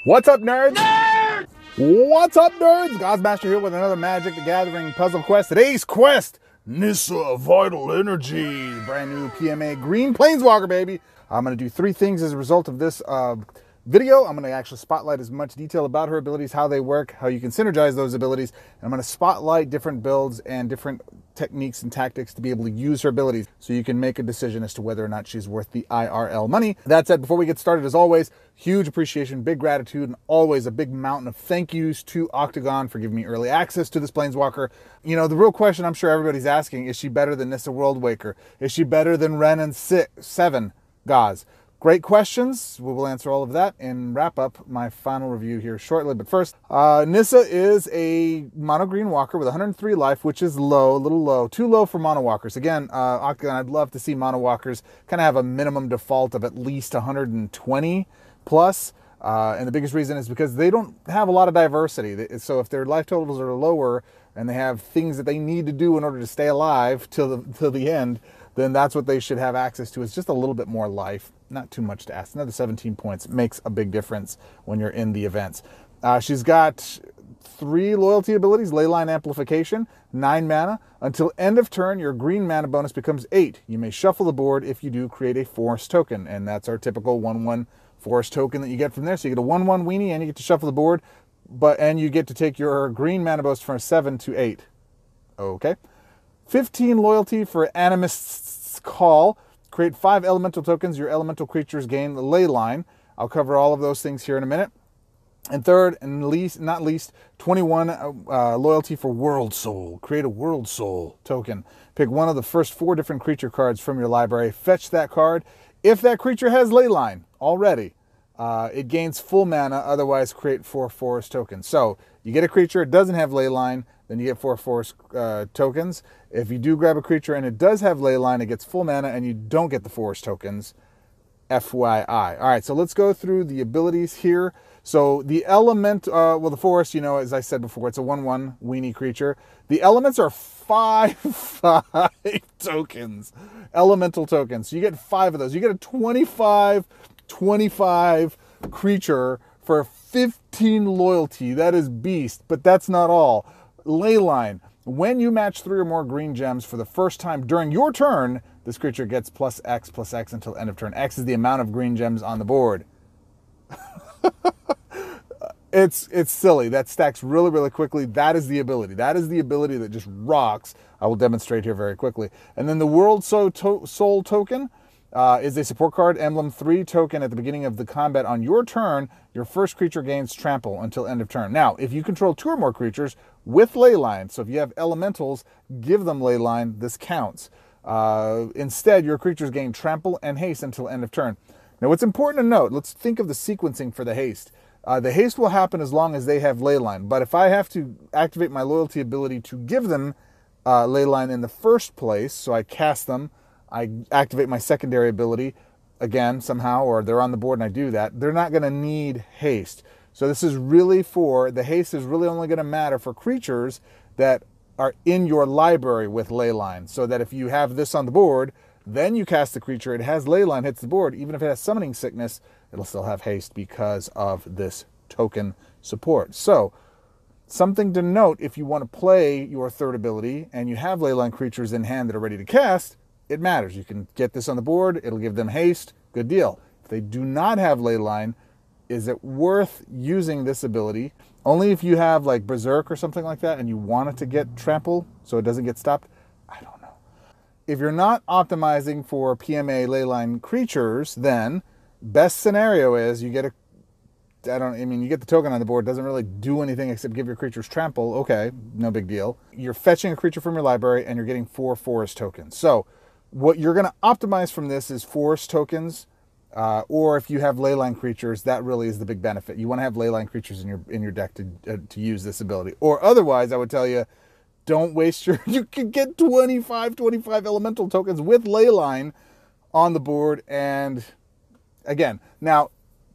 What's up, nerds? What's up, nerds? Goz Master here with another Magic the Gathering puzzle quest. Today's quest, Nissa, Vital Energy. Brand new PMA green Planeswalker, baby. I'm going to do three things as a result of this video. I'm going to actually spotlight as much detail about her abilities, how they work, how you can synergize those abilities. And I'm going to spotlight different builds and different techniques and tactics to be able to use her abilities so you can make a decision as to whether or not she's worth the IRL money. That said, before we get started, as always, huge appreciation, big gratitude, and always a big mountain of thank yous to Oktagon for giving me early access to this Planeswalker. You know, the real question I'm sure everybody's asking, is she better than Nissa Worldwaker? Is she better than Ren and 7 Goz? Great questions. We will answer all of that and wrap up my final review here shortly. But first, Nissa is a mono green walker with 103 life, which is low, a little low. Too low for mono walkers. Again, Octagon, I'd love to see mono walkers kind of have a minimum default of at least 120 plus. And the biggest reason is because they don't have a lot of diversity. So if their life totals are lower and they have things that they need to do in order to stay alive till the end, then that's what they should have access to. It's just a little bit more life. Not too much to ask. Another 17 points makes a big difference when you're in the events. She's got 3 loyalty abilities: Leyline Amplification, 9 mana. Until end of turn, your green mana bonus becomes 8. You may shuffle the board. If you do, create a forest token. And that's our typical 1/1 forest token that you get from there. So you get a 1/1 weenie and you get to shuffle the board. And you get to take your green mana bonus from 7 to 8. Okay. 15 loyalty for Animist's Call. Create 5 elemental tokens. Your elemental creatures gain the Leyline. I'll cover all of those things here in a minute. And third, and not least, 21 loyalty for World Soul. Create a World Soul token. Pick one of the first 4 different creature cards from your library. Fetch that card. If that creature has Leyline already, it gains full mana. Otherwise, create 4 forest tokens. So you get a creature, it doesn't have Leyline, then you get 4 forest tokens. If you do grab a creature and it does have Leyline, it gets full mana and you don't get the forest tokens. FYI. All right, so let's go through the abilities here. So the element, well, the forest, you know, as I said before, it's a 1/1 weenie creature. The elements are 5 tokens, elemental tokens. So you get 5 of those. You get a 25 creature for 15 loyalty. That is beast, but that's not all. Leyline. When you match 3 or more green gems for the first time during your turn, this creature gets +X until end of turn. X is the amount of green gems on the board. It's silly. That stacks really, really quickly. That is the ability. That is the ability that just rocks. I will demonstrate here very quickly. And then the World Soul token is a support card, emblem 3 token at the beginning of the combat. On your turn, your first creature gains trample until end of turn. Now, if you control 2 or more creatures with Leyline, so if you have elementals, give them Leyline, this counts. Instead, your creatures gain trample and haste until end of turn. Now, what's important to note, let's think of the sequencing for the haste. The haste will happen as long as they have Leyline, but if I have to activate my loyalty ability to give them Leyline in the first place, so I cast them, I activate my secondary ability again somehow, or they're on the board and I do that, they're not going to need haste. So this is really the haste is really only going to matter for creatures that are in your library with Leyline. So that if you have this on the board, then you cast the creature, it has Leyline, hits the board, even if it has Summoning Sickness, it'll still have haste because of this token support. So something to note, if you want to play your third ability and you have Leyline creatures in hand that are ready to cast, it matters. You can get this on the board, it'll give them haste, good deal. If they do not have Leyline, is it worth using this ability? Only if you have like Berserk or something like that and you want it to get trample so it doesn't get stopped? I don't know. If you're not optimizing for PMA Leyline creatures, then best scenario is you get you get the token on the board, doesn't really do anything except give your creatures trample. Okay, no big deal. You're fetching a creature from your library and you're getting 4 forest tokens. So what you're going to optimize from this is forest tokens, or if you have Leyline creatures, that really is the big benefit. You want to have Leyline creatures in your deck to use this ability. Or otherwise, I would tell you, don't waste you can get 25 elemental tokens with Leyline on the board. And again, now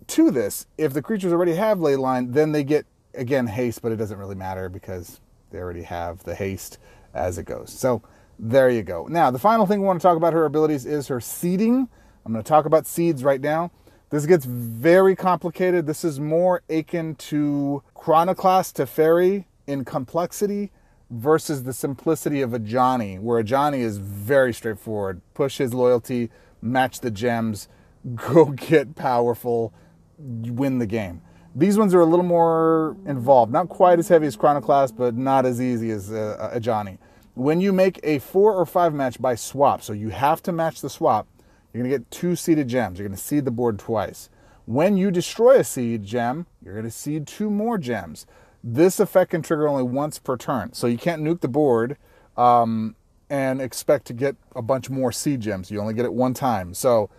to this, if the creatures already have Leyline, then they get, again, haste, but it doesn't really matter because they already have the haste as it goes. So there you go. Now, the final thing we want to talk about her abilities is her seeding. I'm going to talk about seeds right now. This gets very complicated. This is more akin to Chronoclast Teferi in complexity versus the simplicity of a Johnny, where a Johnny is very straightforward. Push his loyalty, match the gems, go get powerful, win the game. These ones are a little more involved. Not quite as heavy as Chronoclast, but not as easy as a Johnny. When you make a 4 or 5 match by swap, so you have to match the swap, you're going to get 2 seeded gems. You're going to seed the board twice. When you destroy a seed gem, you're going to seed 2 more gems. This effect can trigger only once per turn. So you can't nuke the board and expect to get a bunch more seed gems. You only get it one time. So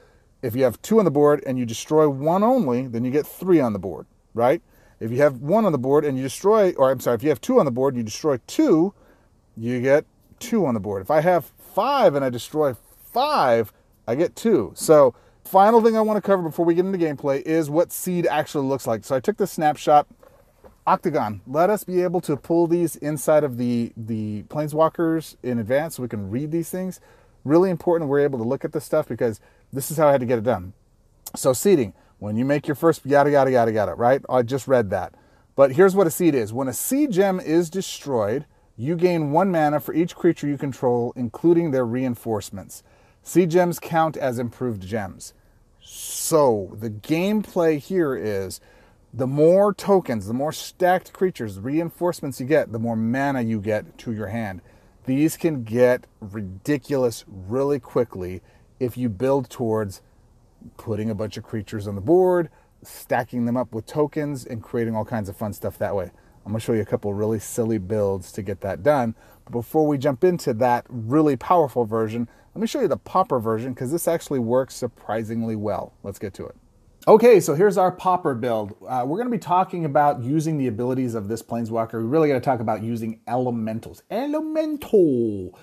if you have 2 on the board and you destroy 1 only, then you get 3 on the board, right? If you have 1 on the board and you destroy, or I'm sorry, if you have 2 on the board and you destroy 2, you get 2 on the board. If I have 5 and I destroy 5, I get 2. So final thing I want to cover before we get into gameplay is what seed actually looks like. So I took this snapshot. Oktagon, let us be able to pull these inside of the Planeswalkers in advance so we can read these things. Really important we're able to look at this stuff because this is how I had to get it done. So seeding, when you make your first yada, yada, yada, yada, right? I just read that. But here's what a seed is. When a seed gem is destroyed, you gain 1 mana for each creature you control, including their reinforcements. Seed gems count as improved gems. So the gameplay here is the more tokens, the more stacked creatures, reinforcements you get, the more mana you get to your hand. These can get ridiculous really quickly if you build towards putting a bunch of creatures on the board, stacking them up with tokens, and creating all kinds of fun stuff that way. I'm going to show you a couple really silly builds to get that done. But before we jump into that really powerful version, let me show you the Pauper version because this actually works surprisingly well. Let's get to it. Okay, so here's our Pauper build. We're going to be talking about using the abilities of this Planeswalker. We really got to talk about using elementals. Elemental!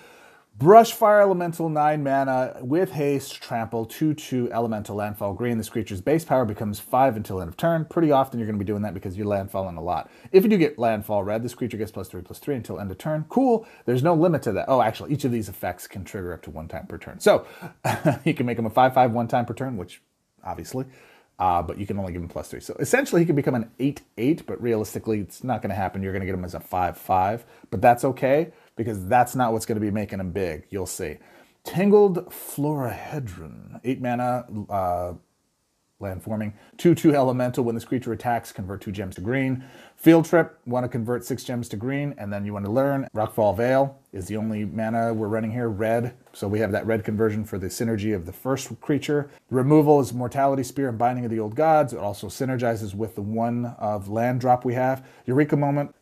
Brushfire Elemental, 9 mana, with haste, trample, 2/2 Elemental, landfall green. This creature's base power becomes 5 until end of turn. Pretty often you're going to be doing that because you're landfalling a lot. If you do get landfall red, this creature gets +3/+3 until end of turn. Cool. There's no limit to that. Oh, actually, each of these effects can trigger up to 1 time per turn. So you can make them a 5/5 1 time per turn, which obviously, but you can only give him +3. So essentially he can become an 8/8, but realistically it's not going to happen. You're going to get him as a 5/5, but that's okay, because that's not what's going to be making him big. You'll see. Tangled Florahedron, 8 mana, land forming, 2/2 elemental. When this creature attacks, convert 2 gems to green. Field Trip, want to convert 6 gems to green, and then you want to learn. Rockfall Veil is the only mana we're running here, red. So we have that red conversion for the synergy of the first creature. The removal is Mortality Spear and Binding of the Old Gods. It also synergizes with the 1 of land drop we have. Eureka Moment.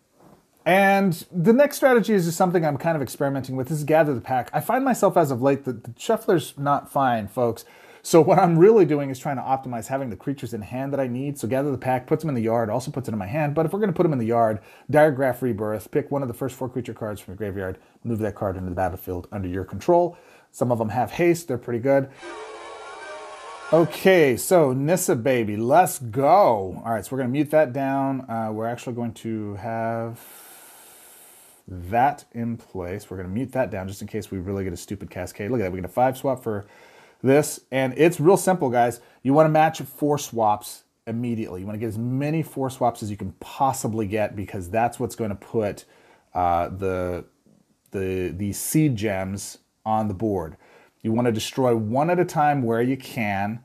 And the next strategy is just something I'm kind of experimenting with. This is Gather the Pack. I find myself as of late that the Shuffler's not fine, folks. So what I'm really doing is trying to optimize having the creatures in hand that I need. So Gather the Pack puts them in the yard, also puts it in my hand. But if we're going to put them in the yard, Diregraph Rebirth, pick one of the first 4 creature cards from your graveyard, move that card into the battlefield under your control. Some of them have haste, they're pretty good. Okay, so Nissa baby, let's go. All right, so we're going to mute that down. We're actually going to have that in place. We're going to mute that down just in case we really get a stupid cascade. Look at that, we get a 5 swap for this, and it's real simple, guys. You want to match 4 swaps immediately. You want to get as many 4 swaps as you can possibly get, because that's what's going to put the seed gems on the board. You want to destroy 1 at a time where you can,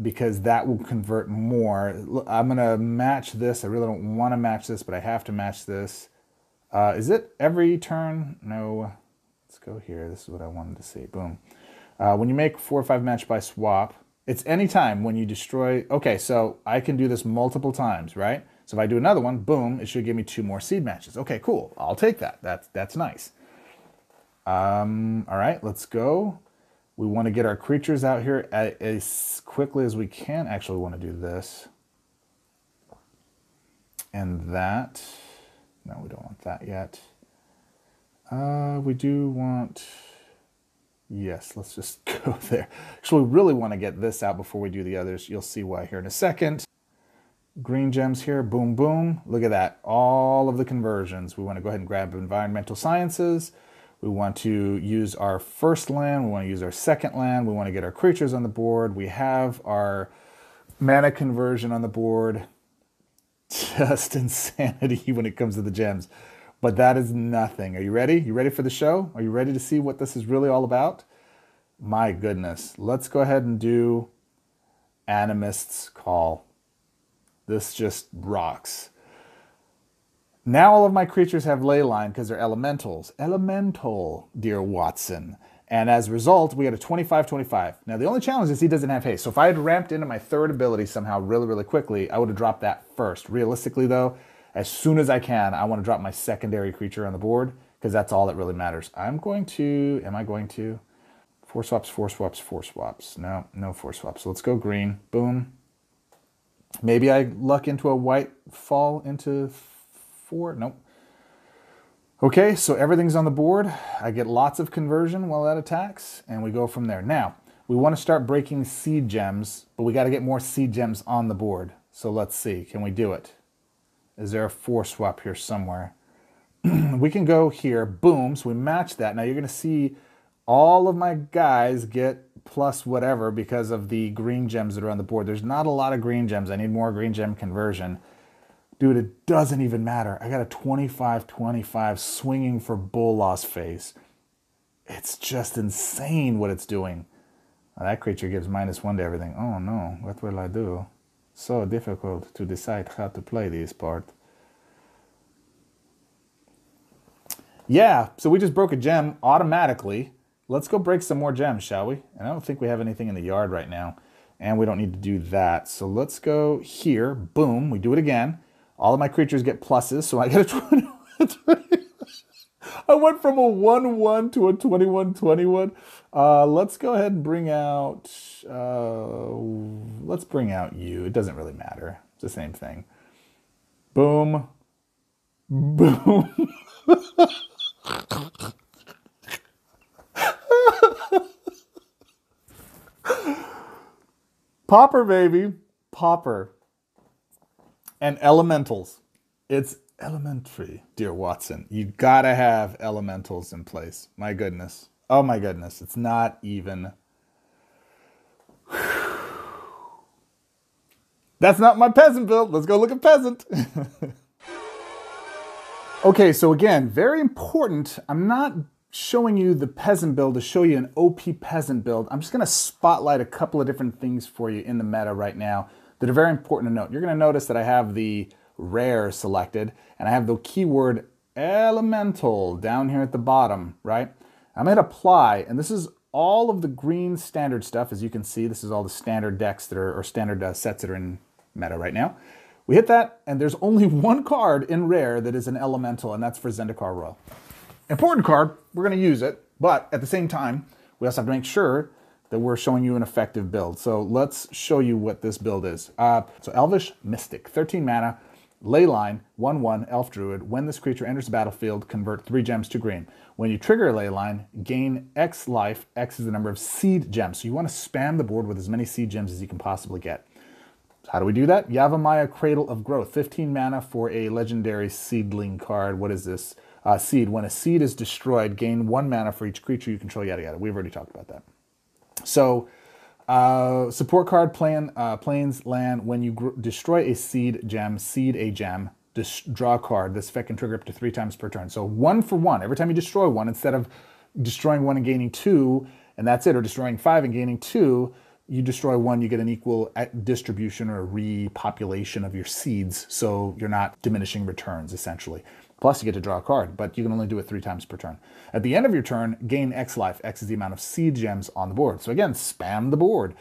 because that will convert more. I'm going to match this. I really don't want to match this, but I have to match this. Is it every turn? No. Let's go here. This is what I wanted to see. Boom. When you make 4 or 5 match by swap, it's any time when you destroy. Okay, so I can do this multiple times, right? So if I do another one, boom, it should give me 2 more seed matches. Okay, cool. I'll take that. That's nice. All right, let's go. We want to get our creatures out here as quickly as we can. Actually, we want to do this. And that. No, we don't want that yet. We do want... Yes, let's just go there. Actually, we really want to get this out before we do the others. You'll see why here in a second. Green gems here, boom, boom. Look at that, all of the conversions. We want to go ahead and grab environmental sciences. We want to use our first land. We want to use our second land. We want to get our creatures on the board. We have our mana conversion on the board. Just insanity when it comes to the gems. But that is nothing. Are you ready? You ready for the show? Are you ready to see what this is really all about? My goodness. Let's go ahead and do Animist's Call. This just rocks. Now all of my creatures have leyline because they're elementals. Elemental, dear Watson. And as a result, we got a 25-25. Now the only challenge is he doesn't have haste. So if I had ramped into my third ability somehow really quickly, I would have dropped that first. Realistically though, as soon as I can, I want to drop my secondary creature on the board because that's all that really matters. Am I going to? 4 swaps, 4 swaps, 4 swaps. No 4 swaps. So let's go green. Boom. Maybe I luck into a white fall into 4. Nope. Okay, so everything's on the board. I get lots of conversion while that attacks, and we go from there. Now, we want to start breaking seed gems, but we got to get more seed gems on the board. So let's see. Can we do it? Is there a 4 swap here somewhere? We can go here. Boom. So we match that. Now you're going to see all of my guys get plus whatever because of the green gems that are on the board. There's not a lot of green gems. I need more green gem conversion. Dude, it doesn't even matter. I got a 25-25 swinging for bull lost face. It's just insane what it's doing. Now, that creature gives -1 to everything. Oh no, what will I do? So difficult to decide how to play this part. Yeah, so we just broke a gem automatically. Let's go break some more gems, shall we? And I don't think we have anything in the yard right now. And we don't need to do that. So let's go here. Boom, we do it again. All of my creatures get pluses, so I get a 20. I went from a 1-1 to a 21-21. Let's go ahead and bring out, let's bring out you. It doesn't really matter. It's the same thing. Boom. Boom. Pauper, baby. Pauper. And elementals. It's elementary, dear Watson. You gotta have elementals in place. My goodness. Oh my goodness. It's not even. That's not my peasant build. Let's go look at peasant. Okay, so again, very important. I'm not showing you the peasant build to show you an OP peasant build. I'm just gonna spotlight a couple of different things for you in the meta right now that are very important to note. You're going to notice that I have the rare selected, and I have the keyword elemental down here at the bottom, right? I'm going to apply, and this is all of the green standard stuff. As you can see, this is all the standard decks that are, or standard sets that are in meta right now. We hit that, and there's only one card in rare that is an elemental, and that's for Zendikar Royal. Important card, we're going to use it, but at the same time, we also have to make sure that we're showing you an effective build. So let's show you what this build is. So Elvish Mystic, 13 mana, Leyline, 1/1, Elf Druid. When this creature enters the battlefield, convert 3 gems to green. When you trigger a Leyline, gain X life. X is the number of seed gems. So you want to spam the board with as many seed gems as you can possibly get. So how do we do that? Yavimaya, Cradle of Growth, 15 mana for a legendary seedling card. What is this? Seed. When a seed is destroyed, gain 1 mana for each creature you control, yada yada. We've already talked about that. So, support card, plains, land. When you destroy a seed a gem, draw a card. This effect can trigger up to 3 times per turn. So 1 for 1. Every time you destroy 1, instead of destroying 1 and gaining 2, and that's it, or destroying 5 and gaining 2, you destroy 1, you get an equal distribution or repopulation of your seeds. So you're not diminishing returns, essentially. Plus, you get to draw a card, but you can only do it 3 times per turn. At the end of your turn, gain X life. X is the amount of seed gems on the board. So again, spam the board.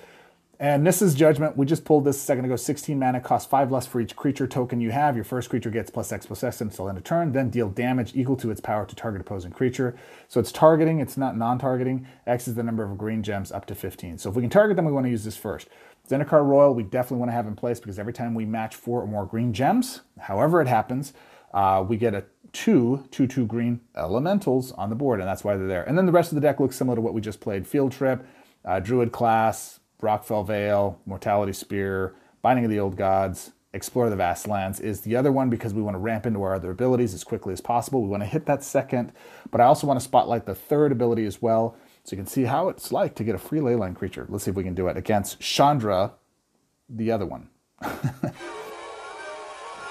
And Nissa's Judgment, we just pulled this a second ago. 16 mana, costs 5 less for each creature token you have. Your first creature gets +X/+X until end of turn. Then deal damage equal to its power to target opposing creature. So it's targeting, it's not non-targeting. X is the number of green gems up to 15. So if we can target them, we want to use this first. Zendikar Royal, we definitely want to have in place because every time we match 4 or more green gems, however it happens, we get a 2/2 green elementals on the board, and that's why they're there. And then the rest of the deck looks similar to what we just played. Field Trip, Druid Class, Rockfell Vale, Mortality Spear, Binding of the Old Gods, Explore the Vast Lands is the other one because we want to ramp into our other abilities as quickly as possible. We want to hit that second, but I also want to spotlight the third ability as well, so you can see how it's like to get a free leyline creature. Let's see if we can do it against Chandra, the other one.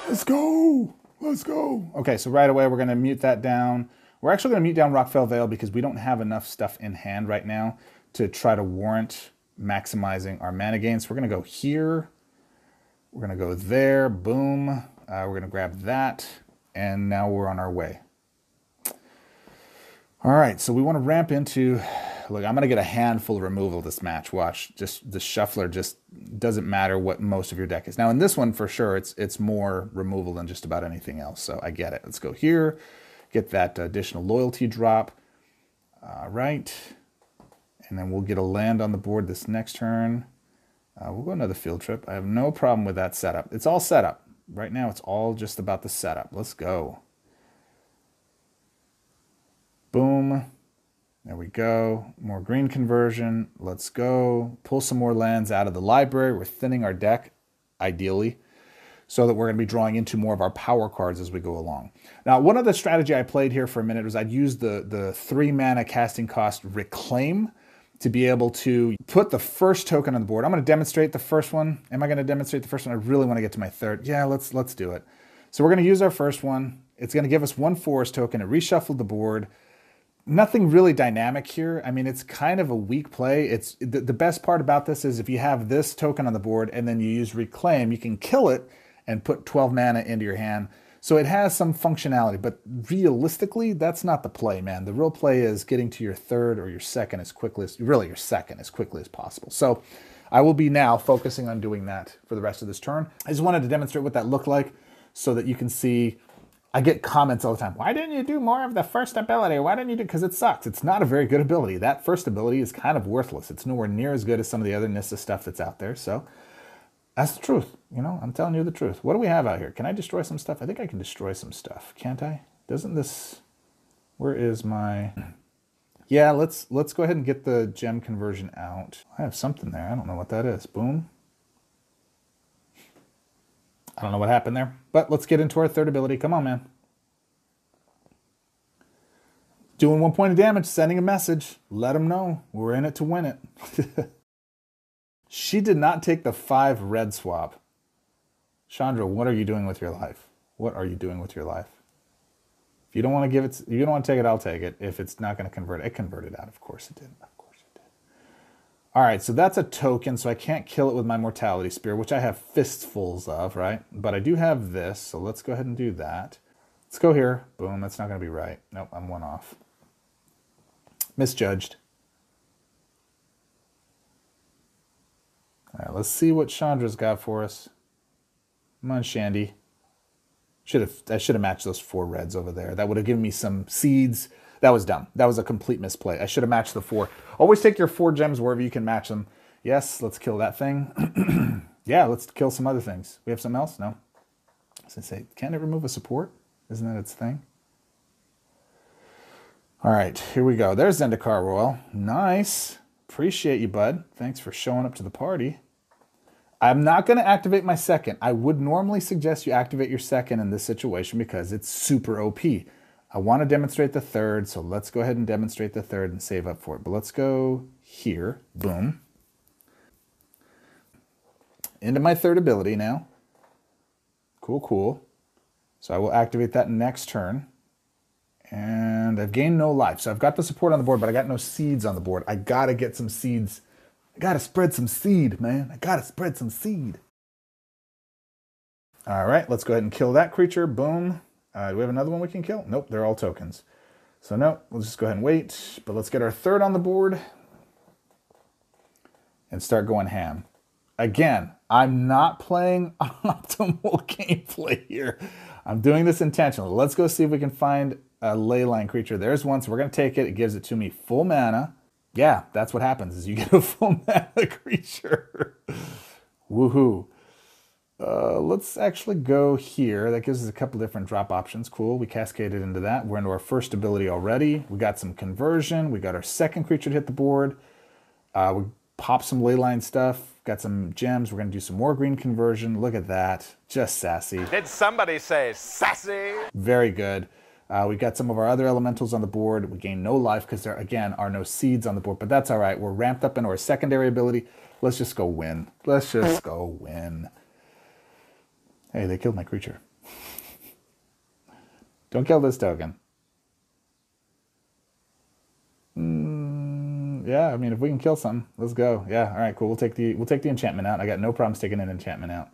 Let's go. Let's go. Okay, so right away we're going to mute that down. We're actually going to mute down Rockfell Vale because we don't have enough stuff in hand right now to try to warrant maximizing our mana gain. So we're going to go here. We're going to go there. Boom. We're going to grab that. And now we're on our way. All right, so we want to ramp into... Look, I'm going to get a handful of removal this match. Watch. Just the shuffler just doesn't matter what most of your deck is. Now, in this one, for sure, it's more removal than just about anything else. So I get it. Let's go here. Get that additional loyalty drop. All right. And then we'll get a land on the board this next turn. We'll go another field trip. I have no problem with that setup. It's all set up. Right now, it's all just about the setup. Let's go. Boom. There we go. More green conversion. Let's go. Pull some more lands out of the library. We're thinning our deck, ideally, so that we're going to be drawing into more of our power cards as we go along. Now, one other strategy I played here for a minute was I'd use the 3 mana casting cost Reclaim to be able to put the first token on the board. I'm going to demonstrate the first one. Am I going to demonstrate the first one? I really want to get to my third. Yeah, let's do it. So we're going to use our first one. It's going to give us 1 forest token. It reshuffled the board. Nothing really dynamic here. I mean, it's kind of a weak play. It's the best part about this is if you have this token on the board and then you use Reclaim, you can kill it and put 12 mana into your hand. So it has some functionality, but realistically, that's not the play, man. The real play is getting to your third or your second as quickly as, really your second as quickly as possible. So I will be now focusing on doing that for the rest of this turn. I just wanted to demonstrate what that looked like so that you can see. I get comments all the time. Why didn't you do more of the first ability? Why didn't you do? Because it sucks. It's not a very good ability. That first ability is kind of worthless. It's nowhere near as good as some of the other Nissa stuff that's out there. So that's the truth. You know, I'm telling you the truth. What do we have out here? Can I destroy some stuff? I think I can destroy some stuff. Can't I? Doesn't this... Where is my... Yeah, let's go ahead and get the gem conversion out. I have something there. I don't know what that is. Boom. I don't know what happened there, but let's get into our third ability. Come on, man. Doing 1 point of damage, sending a message. Let them know we're in it to win it. She did not take the 5 red swap. Chandra, what are you doing with your life? What are you doing with your life? If you don't want to give it, if you don't want to take it, I'll take it. If it's not going to convert, it converted out. Of course it did. Of course it did. All right, so that's a token, so I can't kill it with my Mortality Spear, which I have fistfuls of, right? But I do have this, so let's go ahead and do that. Let's go here. Boom, that's not going to be right. Nope, I'm 1 off. Misjudged. All right, let's see what Chandra's got for us. Come on, Shandy. I should have matched those 4 reds over there. That would have given me some seeds. That was dumb. That was a complete misplay. I should have matched the 4. Always take your 4 gems wherever you can match them. Yes, let's kill that thing. Yeah, let's kill some other things. We have something else? No? As I say, can't it remove a support? Isn't that its thing? All right, here we go. There's Zendikar Royal. Nice. Appreciate you, bud. Thanks for showing up to the party. I'm not going to activate my second. I would normally suggest you activate your second in this situation because it's super OP. I want to demonstrate the third, so let's go ahead and demonstrate the third and save up for it. But let's go here. Boom. Into my third ability now. Cool, cool. So I will activate that next turn. And I've gained no life. So I've got the support on the board, but I got no seeds on the board. I got to get some seeds. I got to spread some seed, man. I got to spread some seed. All right, let's go ahead and kill that creature. Boom. Do we have another one we can kill? Nope, they're all tokens. So no, we'll just go ahead and wait. But let's get our third on the board and start going ham. Again, I'm not playing optimal gameplay here. I'm doing this intentionally. Let's go see if we can find a leyline creature. There's one, so we're going to take it. It gives it to me full mana. Yeah, that's what happens, is you get a full mana creature. Woohoo. Let's actually go here. That gives us a couple different drop options. Cool, we cascaded into that. We're into our first ability already. We got some conversion. We got our second creature to hit the board. We pop some leyline stuff. got some gems. We're going to do some more green conversion. Look at that. Just sassy. Did somebody say sassy? Very good. We've got some of our other elementals on the board. We gain no life because there, again, are no seeds on the board. But that's all right. We're ramped up into our secondary ability. Let's just go win. Let's just go win. Hey, they killed my creature. Don't kill this token. Yeah, I mean, if we can kill something, let's go. Yeah, all right, cool. We'll take the enchantment out. I got no problems taking an enchantment out.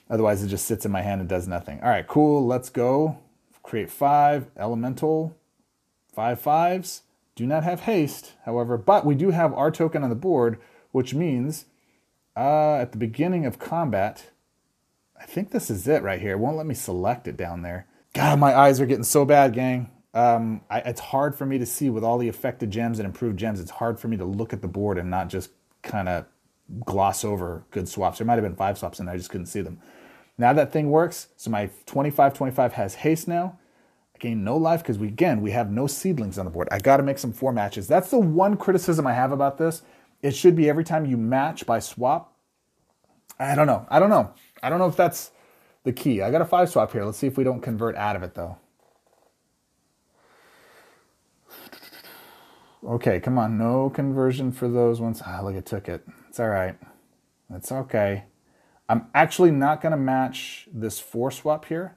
Otherwise, it just sits in my hand and does nothing. All right, cool. Let's go. Create 5 elemental, 5/5s. Do not have haste, however, but we do have our token on the board, which means at the beginning of combat, I think this is it right here. It won't let me select it down there. God, my eyes are getting so bad, gang. It's hard for me to see with all the affected gems and improved gems. It's hard for me to look at the board and not just kind of gloss over good swaps. There might have been 5 swaps and I just couldn't see them. Now that thing works, so my 25/25 has haste now. I gain no life because we have no seedlings on the board. I got to make some 4 matches. That's the one criticism I have about this. It should be every time you match by swap. I don't know. I don't know if that's the key. I got a 5 swap here. Let's see if we don't convert out of it though. Okay, come on. No conversion for those ones. Ah, look, it took it. It's all right. It's okay. I'm actually not going to match this 4 swap here.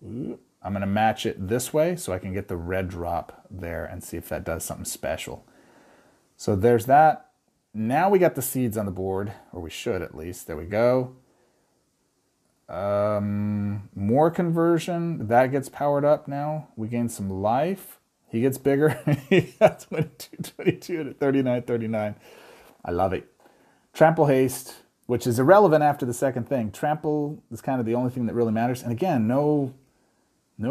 I'm going to match it this way so I can get the red drop there and see if that does something special. So there's that. Now we got the seeds on the board, or we should at least. There we go. More conversion. That gets powered up now. We gain some life. He gets bigger. He got 22 to 39. I love it. Trample haste, which is irrelevant after the second thing. Trample is kind of the only thing that really matters. And again, no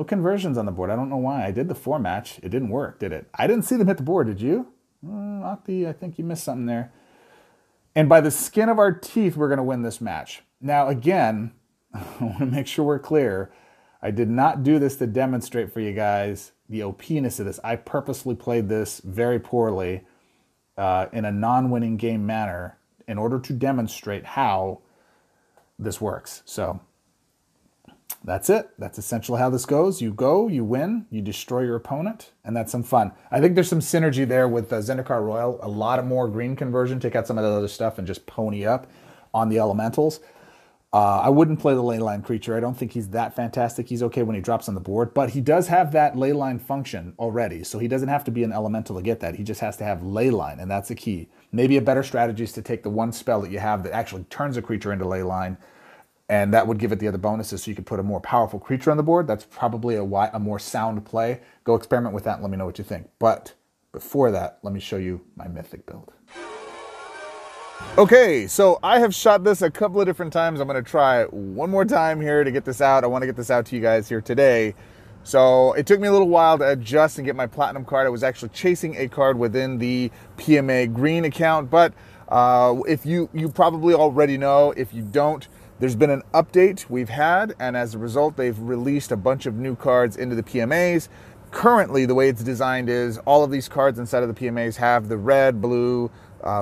conversions on the board. I don't know why. I did the 4 match. It didn't work, did it? I didn't see them hit the board, did you? Octi, I think you missed something there. And by the skin of our teeth, we're going to win this match. Now, again, I want to make sure we're clear. I did not do this to demonstrate for you guys the OP-ness of this. I purposely played this very poorly in a non-winning game manner in order to demonstrate how this works. So that's it. That's essentially how this goes. You go, you win, you destroy your opponent, and that's some fun. I think there's some synergy there with Zendikar Royal. A lot of more green conversion, take out some of the other stuff and just pony up on the elementals. I wouldn't play the leyline creature. I don't think he's that fantastic. He's okay when he drops on the board, but he does have that leyline function already, so he doesn't have to be an elemental to get that. He just has to have leyline, and that's the key. Maybe a better strategy is to take the one spell that you have that actually turns a creature into leyline, and that would give it the other bonuses so you could put a more powerful creature on the board. That's probably a more sound play. Go experiment with that and let me know what you think. But before that, let me show you my Mythic build. Okay, so I have shot this a couple of different times. I'm going to try one more time here to get this out. I want to get this out to you guys here today. So it took me a little while to adjust and get my platinum card. I was actually chasing a card within the PMA green account, but if you probably already know. If you don't, there's been an update we've had, and as a result, they've released a bunch of new cards into the PMAs. Currently, the way it's designed is all of these cards inside of the PMAs have the red, blue,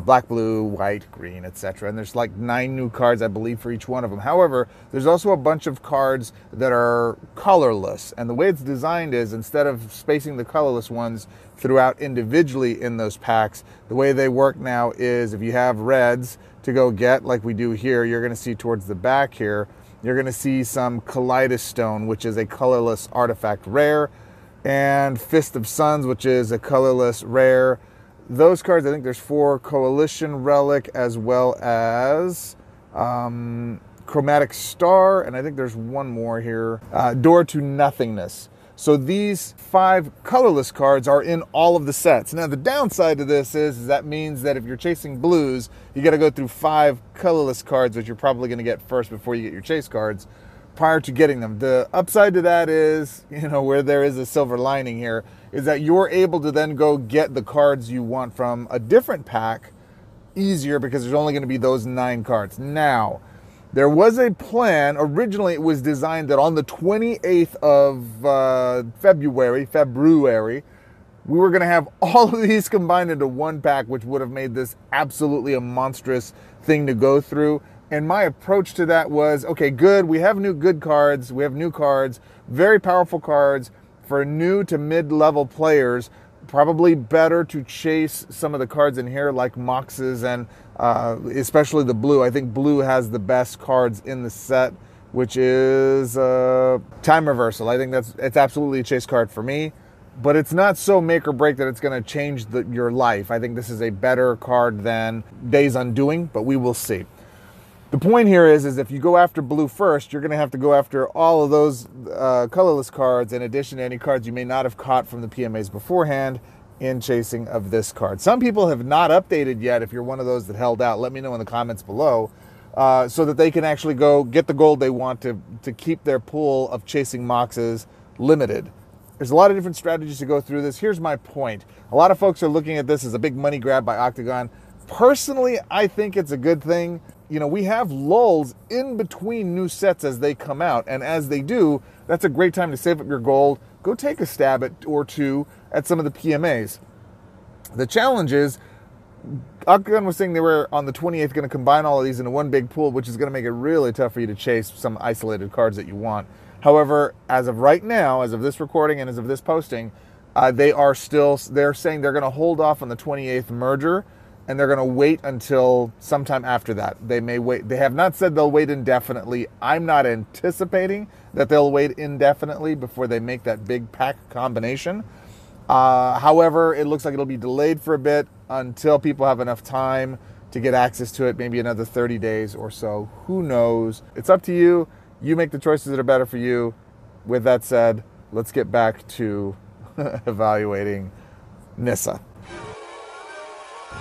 black, blue, white, green, etc. And there's like 9 new cards, I believe, for each one of them. However, there's also a bunch of cards that are colorless. And the way it's designed is, instead of spacing the colorless ones throughout individually in those packs, the way they work now is if you have reds to go get, like we do here, you're going to see towards the back here, you're going to see some Kaleidos Stone, which is a colorless artifact rare, and Fist of Suns, which is a colorless rare. Those cards, I think there's 4, Coalition Relic, as well as Chromatic Star, and I think there's one more here, Door to Nothingness. So these 5 colorless cards are in all of the sets. Now the downside to this is that means that if you're chasing blues, you got to go through 5 colorless cards, which you're probably going to get first before you get your chase cards, prior to getting them. The upside to that is, where there is a silver lining here, is that you're able to then go get the cards you want from a different pack easier because there's only going to be those 9 cards. Now, there was a plan. Originally, it was designed that on the 28th of February, we were going to have all of these combined into one pack, which would have made this absolutely a monstrous thing to go through. And my approach to that was, okay, good, we have good cards, we have new cards, very powerful cards for new to mid-level players. Probably better to chase some of the cards in here like Moxes and especially the blue. I think blue has the best cards in the set, which is Time Reversal. I think it's absolutely a chase card for me, but it's not so make or break that it's going to change your life. I think this is a better card than Days Undoing, but we will see. The point here is if you go after blue first, you're going to have to go after all of those colorless cards in addition to any cards you may not have caught from the PMAs beforehand in chasing of this card. Some people have not updated yet. If you're one of those that held out, let me know in the comments below so that they can actually go get the gold they want to keep their pool of chasing Moxes limited. There's a lot of different strategies to go through this. Here's my point. A lot of folks are looking at this as a big money grab by Oktagon. Personally, I think it's a good thing. You know, we have lulls in between new sets as they come out, and as they do, that's a great time to save up your gold, go take a stab at or two at some of the PMAs. The challenge is, Oktagon was saying they were on the 28th going to combine all of these into one big pool, which is going to make it really tough for you to chase some isolated cards that you want. However, as of right now, as of this recording and as of this posting, they're saying they're going to hold off on the 28th merger, and they're going to wait until sometime after that. They may wait. They have not said they'll wait indefinitely. I'm not anticipating that they'll wait indefinitely before they make that big pack combination. However, it looks like it'll be delayed for a bit until people have enough time to get access to it, maybe another 30 days or so. Who knows? It's up to you. You make the choices that are better for you. With that said, let's get back to evaluating Nissa.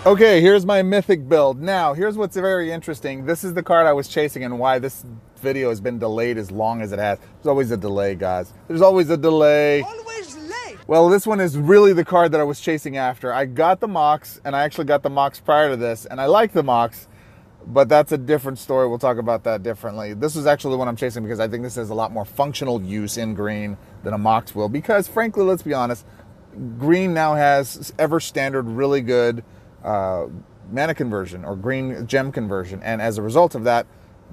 Okay, here's my Mythic build. Now, here's what's very interesting. This is the card I was chasing and why this video has been delayed as long as it has. There's always a delay, guys. There's always a delay. Always late. Well, this one is really the card that I was chasing after. I got the Mox, and I actually got the Mox prior to this, and I like the Mox, but that's a different story. We'll talk about that differently. This is actually the one I'm chasing because I think this has a lot more functional use in green than a Mox will, because frankly, let's be honest, green now has ever standard really good mana conversion or green gem conversion, and as a result of that,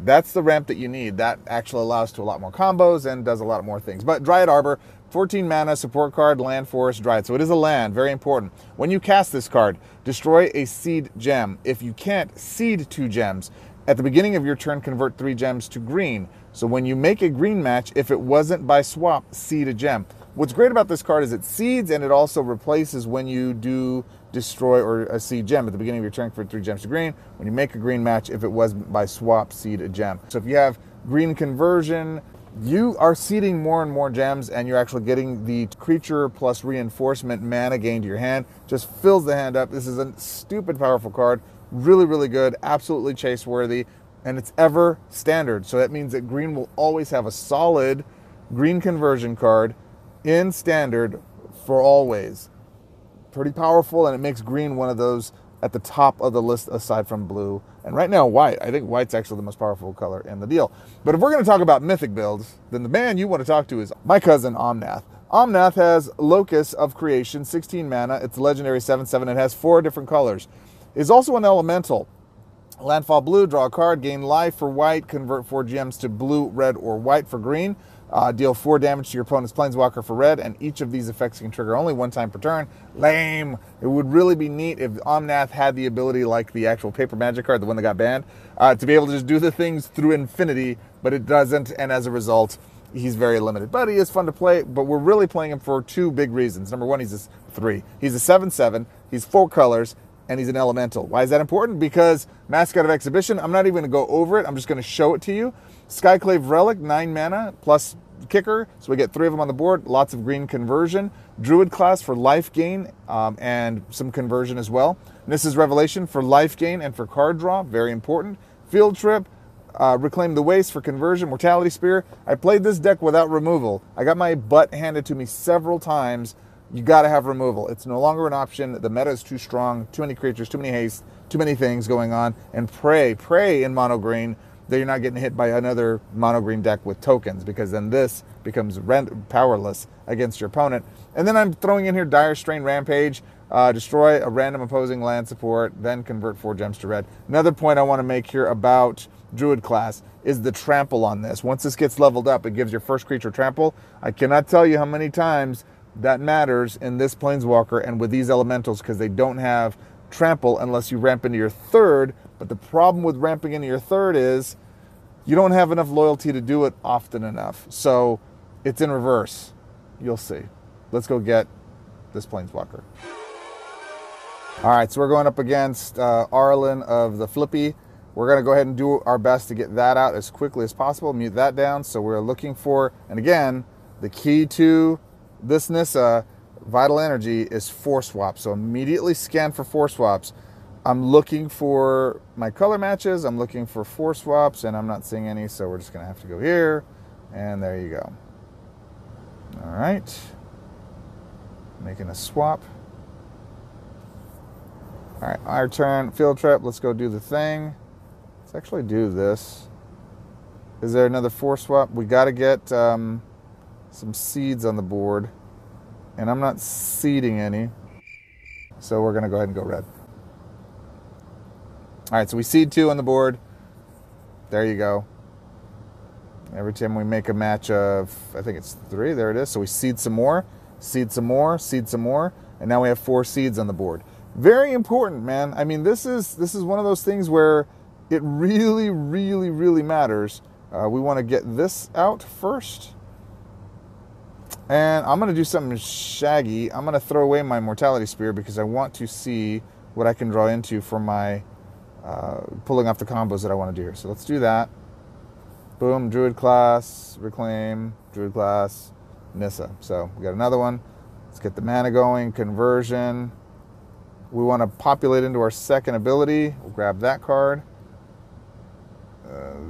that's the ramp that you need. That actually allows to a lot more combos and does a lot more things. But Dryad Arbor, 14 mana, support card, land, forest, Dryad. So it is a land, very important. When you cast this card, destroy a seed gem. If you can't, seed 2 gems. At the beginning of your turn, convert 3 gems to green. So when you make a green match, if it wasn't by swap, seed a gem. What's great about this card is it seeds, and it also replaces when you do destroy or a seed gem. At the beginning of your turn, convert 3 gems to green. When you make a green match, if it was by swap, seed a gem. So if you have green conversion, you are seeding more and more gems, and you're actually getting the creature plus reinforcement mana gain to your hand. Just fills the hand up. This is a stupid powerful card. Really, really good. Absolutely chase worthy. And it's ever standard. So that means that green will always have a solid green conversion card in standard for always. Pretty powerful, and it makes green one of those at the top of the list aside from blue. And right now, white. I think white's actually the most powerful color in the deal. But if we're going to talk about Mythic builds, then the man you want to talk to is my cousin Omnath. Omnath has Locus of Creation, 16 mana. It's legendary 7/7. It has 4 different colors. It's also an elemental. Landfall blue, draw a card, gain life for white, convert 4 gems to blue, red, or white for green. Deal 4 damage to your opponent's Planeswalker for red, and each of these effects can trigger only 1 time per turn. Lame. It would really be neat if Omnath had the ability, like the actual paper magic card, the one that got banned, to be able to just do the things through infinity, but it doesn't, and as a result, he's very limited. But he is fun to play, but we're really playing him for 2 big reasons. Number 1, he's a 3. He's a 7/7, he's 4 colors, and he's an elemental. Why is that important? Because Mascot of Exhibition, I'm not even going to go over it, I'm just going to show it to you. Skyclave Relic, 9 mana, plus kicker, so we get 3 of them on the board, lots of green conversion. Druid class for life gain and some conversion as well. Nissa's Revelation for life gain and for card draw, very important. Field Trip, Reclaim the Waste for conversion. Mortality Spear. I played this deck without removal. I got my butt handed to me several times. You got to have removal. It's no longer an option. The meta is too strong, too many creatures, too many haste, too many things going on. And Pray in mono green. that you're not getting hit by another mono green deck with tokens, because then this becomes powerless against your opponent. And then I'm throwing in here Dire Strain Rampage, destroy a random opposing land support, then convert 4 gems to red. Another point I want to make here about Druid class is the trample on this. Once this gets leveled up, it gives your first creature trample. I cannot tell you how many times that matters in this Planeswalker and with these elementals, because they don't have trample unless you ramp into your third. But the problem with ramping into your third is you don't have enough loyalty to do it often enough. So it's in reverse. You'll see. Let's go get this Planeswalker. All right, so we're going up against Arlen of the Flippy. We're going to go ahead and do our best to get that out as quickly as possible. Mute that down. So we're looking for, and again, the key to this Nissa Vital Energy is 4 swaps. So immediately scan for 4 swaps. I'm looking for my color matches. I'm looking for 4 swaps, and I'm not seeing any, so we're just going to have to go here, and there you go. All right. Making a swap. All right, our turn. Field trip. Let's go do the thing. Let's actually do this. Is there another 4 swap? We got to get some seeds on the board, and I'm not seeding any, so we're going to go ahead and go red. All right, so we seed 2 on the board. There you go. Every time we make a match of, I think it's 3, there it is. So we seed some more, seed some more, seed some more, and now we have 4 seeds on the board. Very important, man. I mean, this is one of those things where it really, really, really matters. We want to get this out first. And I'm going to do something shaggy. I'm going to throw away my Mortality Spear because I want to see what I can draw into for my pulling off the combos that I want to do here. So let's do that. Boom, Druid class, Reclaim, Druid class, Nissa. So we got another one. Let's get the mana going, conversion. We want to populate into our second ability. We'll grab that card.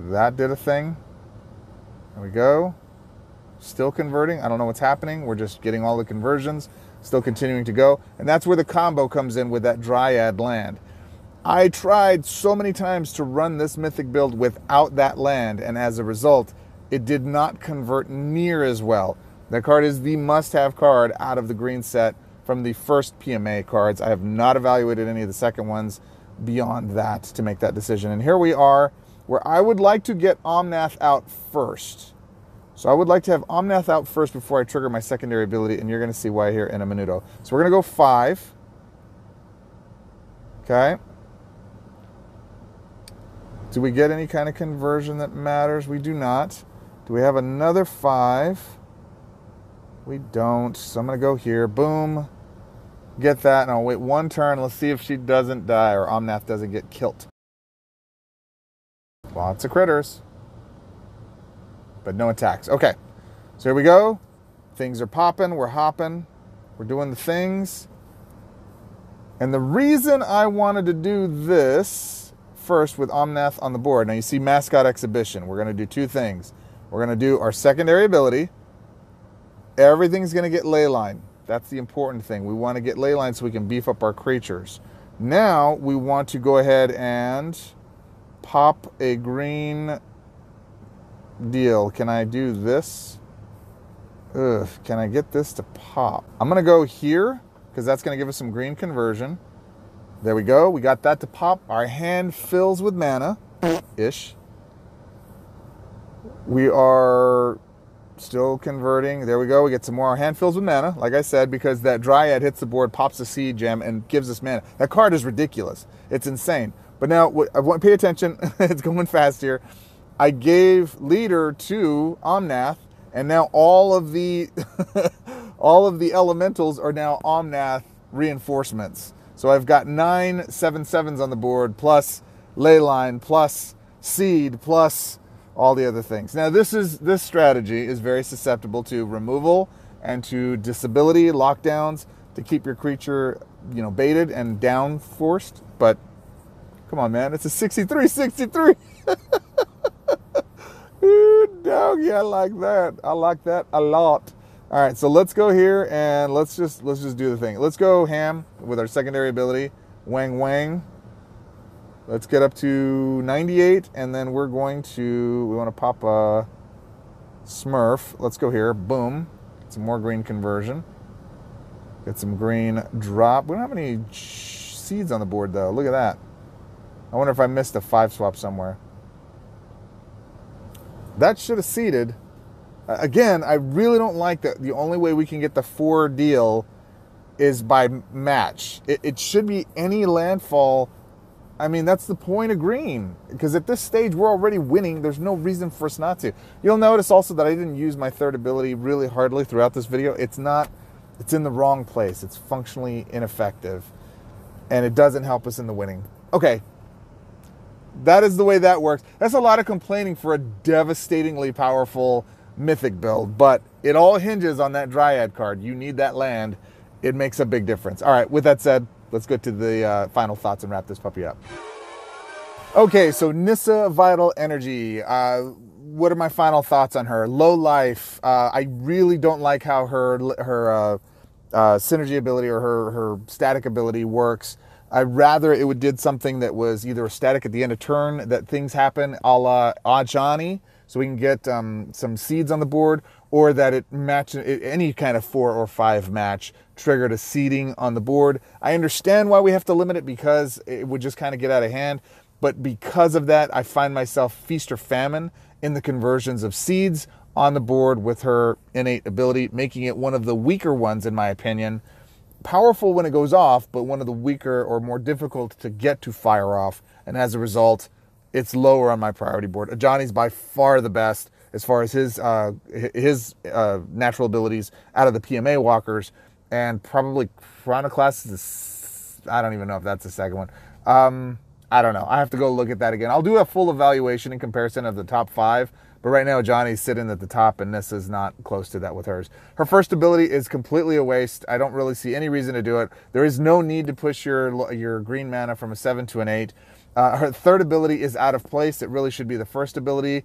That did a thing. There we go. Still converting. I don't know what's happening. We're just getting all the conversions. Still continuing to go. And that's where the combo comes in with that Dryad land. I tried so many times to run this Mythic build without that land, and as a result, it did not convert near as well. That card is the must-have card out of the green set from the first PMA cards. I have not evaluated any of the second ones beyond that to make that decision. And here we are, where I would like to get Omnath out first. So I would like to have Omnath out first before I trigger my secondary ability, and you're going to see why here in a minuto. So we're going to go 5. Okay. Do we get any kind of conversion that matters? We do not. Do we have another 5? We don't. So I'm going to go here. Boom. Get that. And I'll wait 1 turn. Let's see if she doesn't die or Omnath doesn't get killed. Lots of critters. But no attacks. Okay. So here we go. Things are popping. We're hopping. We're doing the things. And the reason I wanted to do this first with Omnath on the board. Now you see Mascot Exhibition. We're going to do 2 things. We're going to do our secondary ability. Everything's going to get Leyline. That's the important thing. We want to get Leyline so we can beef up our creatures. Now we want to go ahead and pop a green deal. Can I do this? Ugh, can I get this to pop? I'm going to go here because that's going to give us some green conversion. There we go. We got that to pop. Our hand fills with mana-ish. We are still converting. There we go. We get some more. Our hand fills with mana, like I said, because that Dryad hits the board, pops a seed gem, and gives us mana. That card is ridiculous. It's insane. But now, I want to pay attention. It's going fast here. I gave leader to Omnath, and now all of the all of the elementals are now Omnath reinforcements. So I've got 9 7/7s on the board, plus Leyline, plus Seed, plus all the other things. Now this strategy is very susceptible to removal and to disability lockdowns to keep your creature, you know, baited and down forced. But come on, man, it's a 63-63. Ooh, doggy, I like that. I like that a lot. All right, so let's go here and let's just do the thing. Let's go ham with our secondary ability. Wang wang. Let's get up to 98, and then we're going to, we want to pop a Smurf. Let's go here. Boom. Some more green conversion. Get some green drop. We don't have any seeds on the board, though. Look at that. I wonder if I missed a 5 swap somewhere. That should have seeded. Again, I really don't like that. The only way we can get the 4 deal is by match. It should be any landfall. I mean, that's the point of green. Because at this stage, we're already winning. There's no reason for us not to. You'll notice also that I didn't use my third ability really hardly throughout this video. It's in the wrong place. It's functionally ineffective. And it doesn't help us in the winning. Okay. That is the way that works. That's a lot of complaining for a devastatingly powerful Mythic build. But it all hinges on that Dryad card. You need that land. It makes a big difference. All right, with that said, let's go to the final thoughts and wrap this puppy up. Okay, so Nissa Vital Energy. What are my final thoughts on her? Low life. I really don't like how her synergy ability or her static ability works. I'd rather it did something that was either a static at the end of turn, that things happen a la Ajani, so we can get some seeds on the board, or that it matches any kind of 4 or 5 match triggered a seeding on the board. I understand why we have to limit it, because it would just kind of get out of hand. But because of that, I find myself feast or famine in the conversions of seeds on the board with her innate ability, making it one of the weaker ones, in my opinion. Powerful when it goes off, but one of the weaker or more difficult to get to fire off. And as a result, it's lower on my priority board. Ajani's by far the best as far as his natural abilities out of the PMA walkers. And probably Chronoclast is, I don't even know if that's the second one. I don't know. I have to go look at that again. I'll do a full evaluation in comparison of the top 5. But right now, Johnny's sitting at the top, and Nissa's not close to that with hers. Her first ability is completely a waste. I don't really see any reason to do it. There is no need to push your green mana from a 7 to an 8. Her third ability is out of place. It really should be the first ability,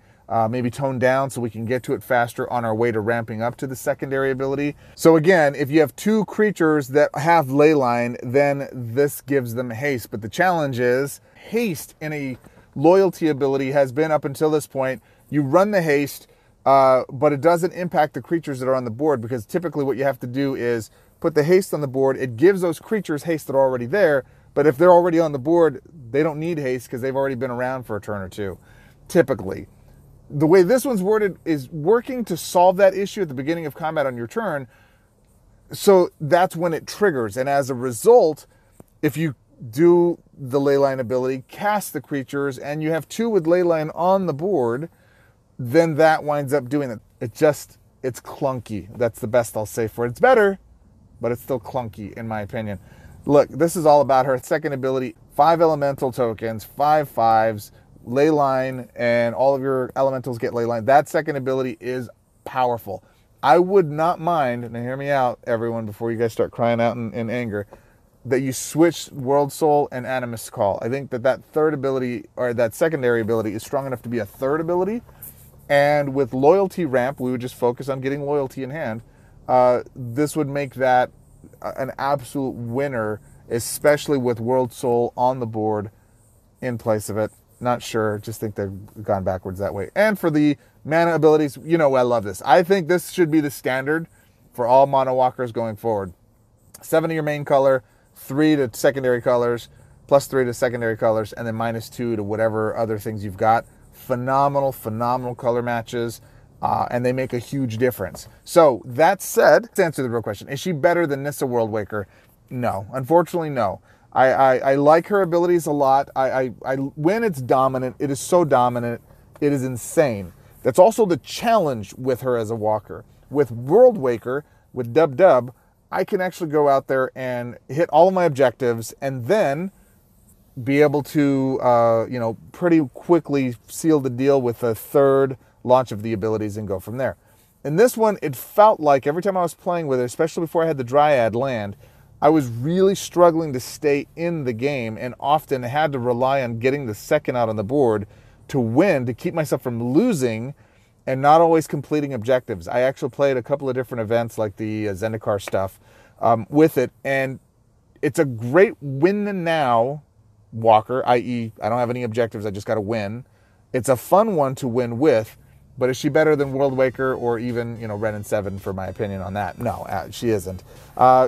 maybe toned down so we can get to it faster on our way to ramping up to the secondary ability. So again, if you have 2 creatures that have Leyline, then this gives them haste. But the challenge is, haste in a loyalty ability has been, up until this point, you run the haste, but it doesn't impact the creatures that are on the board, because typically what you have to do is put the haste on the board. It gives those creatures haste that are already there, but if they're already on the board, they don't need haste because they've already been around for a turn or 2, typically. The way this one's worded is working to solve that issue at the beginning of combat on your turn, so that's when it triggers. And as a result, if you do the Leyline ability, cast the creatures, and you have 2 with Leyline on the board, then that winds up doing it. It's clunky. That's the best I'll say for it. It's better, but it's still clunky in my opinion. Look, this is all about her second ability. 5 elemental tokens, 5 5s, Leyline, and all of your elementals get Leyline. That second ability is powerful. I would not mind, now hear me out, everyone, before you guys start crying out in anger, that you switch World Soul and Animus Call. I think that third ability, or that secondary ability, is strong enough to be a third ability. And with Loyalty Ramp, we would just focus on getting Loyalty in hand. This would make that an absolute winner, especially with World Soul on the board in place of it. Not sure, just think they've gone backwards that way. And for the mana abilities, you know I love this. I think this should be the standard for all mono walkers going forward. 7 to your main color, 3 to secondary colors, plus 3 to secondary colors, and then minus 2 to whatever other things you've got. Phenomenal, phenomenal color matches, and they make a huge difference. So that said, let's answer the real question. Is she better than Nissa Worldwaker? No, unfortunately, no. I like her abilities a lot. When it's dominant, it is so dominant, it is insane. That's also the challenge with her as a walker. With Worldwaker, with Dub Dub, I can actually go out there and hit all of my objectives, and then be able to, pretty quickly seal the deal with a third launch of the abilities and go from there. In this one, it felt like every time I was playing with it, especially before I had the Dryad land, I was really struggling to stay in the game, and often had to rely on getting the second out on the board to win, to keep myself from losing and not always completing objectives. I actually played a couple of different events like the Zendikar stuff with it, and it's a great win now walker, i.e. I don't have any objectives, I just got to win. It's a fun one to win with, but is she better than World Waker or even, you know, Ren and 7 for my opinion on that? No, she isn't.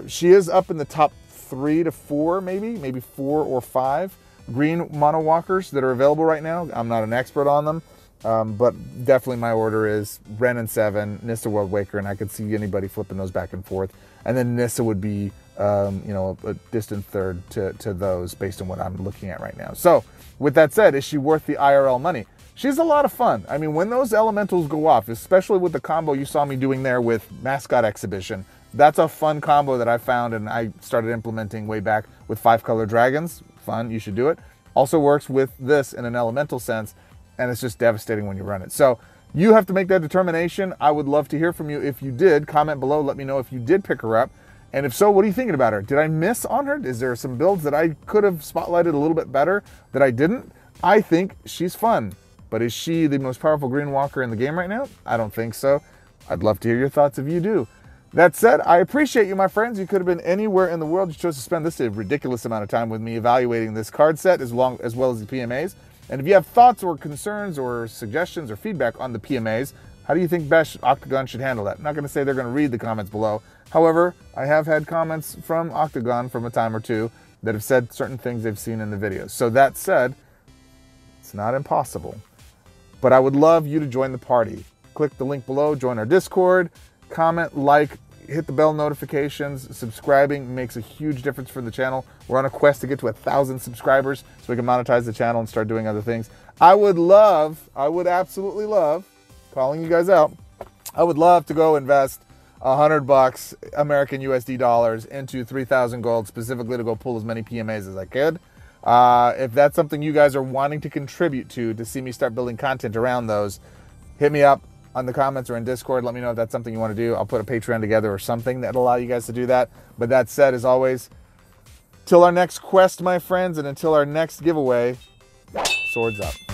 She is up in the top 3 to 4, maybe 4 or 5 green mono walkers that are available right now. I'm not an expert on them, but definitely my order is Ren and 7, Nissa, World Waker, and I could see anybody flipping those back and forth. And then Nissa would be, you know, a distant third to those based on what I'm looking at right now. So with that said, is she worth the IRL money? She's a lot of fun. I mean, when those elementals go off, especially with the combo you saw me doing there with Mascot Exhibition, that's a fun combo that I found and I started implementing way back with 5-color dragons. Fun, you should do it. Also works with this in an elemental sense, and it's just devastating when you run it. So you have to make that determination. I would love to hear from you if you did. Comment below, let me know if you did pick her up. And if so, what are you thinking about her? Did I miss on her? Is there some builds that I could have spotlighted a little bit better that I didn't? I think she's fun. But is she the most powerful green walker in the game right now? I don't think so. I'd love to hear your thoughts if you do. That said, I appreciate you, my friends. You could have been anywhere in the world. You chose to spend this a ridiculous amount of time with me evaluating this card set as well as the PMAs. And if you have thoughts or concerns or suggestions or feedback on the PMAs, how do you think best Oktagon should handle that? I'm not going to say they're going to read the comments below. However, I have had comments from Oktagon from a time or two that have said certain things they've seen in the videos. So that said, it's not impossible. But I would love you to join the party. Click the link below, join our Discord, comment, like, hit the bell notifications. Subscribing makes a huge difference for the channel. We're on a quest to get to 1,000 subscribers so we can monetize the channel and start doing other things. I would absolutely love, calling you guys out, I would love to go invest $100 American USD dollars into 3,000 gold specifically to go pull as many PMAs as I could. If that's something you guys are wanting to contribute to see me start building content around those, hit me up on the comments or in Discord. Let me know if that's something you want to do. I'll put a Patreon together or something that'll allow you guys to do that. But that said, as always, till our next quest, my friends, and until our next giveaway, swords up.